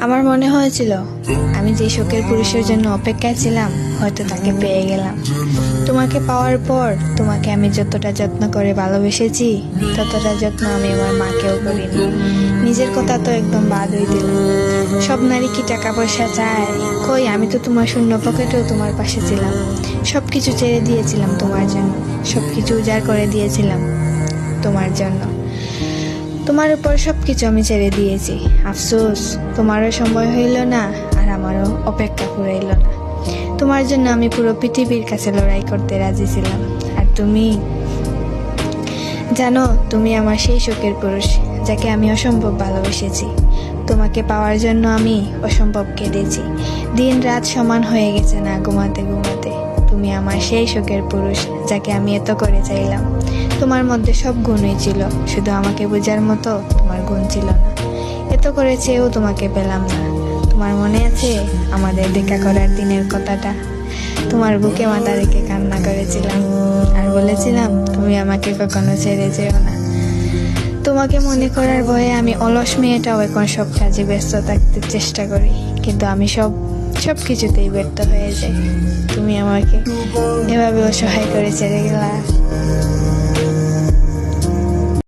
আমার মনে হয়েছিল আমি যে শখের পুরুষের জন্য অপেক্ষায় ছিলাম হয়তো তাকে পেয়ে গেলাম। তোমাকে পাওয়ার পর তোমাকে আমি যতটা যত্ন করে ভালোবেসেছি ততটা যত্ন আমি আমার মাকেও করিনি। নিজের কথা তো একদম বাদই দিলাম। সব নারী কি টাকা পয়সা চায়? কই, আমি তো তোমার শূন্য পকেটেও তোমার পাশে ছিলাম। সবকিছু ছেড়ে দিয়েছিলাম তোমার জন্য, সবকিছু উজাড় করে দিয়েছিলাম তোমার জন্য। তোমার উপর সবকিছু আমি ছেড়ে দিয়েছি। আফসোস, তোমারও সময় হইল না আর আমারও অপেক্ষা ফুরাইল না। তোমার জন্য আমি পুরো পৃথিবীর কাছে লড়াই করতে রাজি ছিলাম। আর তুমি জানো, তুমি আমার সেই শখের পুরুষ যাকে আমি অসম্ভব ভালোবেসেছি। তোমাকে পাওয়ার জন্য আমি অসম্ভব কেঁদেছি। দিন রাত সমান হয়ে গেছে না ঘুমাতে ঘুমাতে। তুমি আমার সেই শখের পুরুষ যাকে আমি এত করে চাইলাম। তোমার মধ্যে সব গুণই ছিল, শুধু আমাকে বোঝার মতো তোমার গুণ ছিল না। এত করে চেয়েও তোমাকে পেলাম না। তোমার মনে আছে আমাদের দেখা করার দিনের কথাটা? তোমার বুকে মাথা রেখে কান্না করেছিলাম আর বলেছিলাম তুমি আমাকে কখনো ছেড়ে যেও না। তোমাকে মনে করার ভয়ে আমি অলস মেয়েটাও এখন সব কাজে ব্যস্ত থাকতে চেষ্টা করি, কিন্তু আমি সব কিছুতেই ব্যর্থ হয়ে যাই। তুমি আমাকে এভাবে অসহায় করে ছেড়ে গেলা।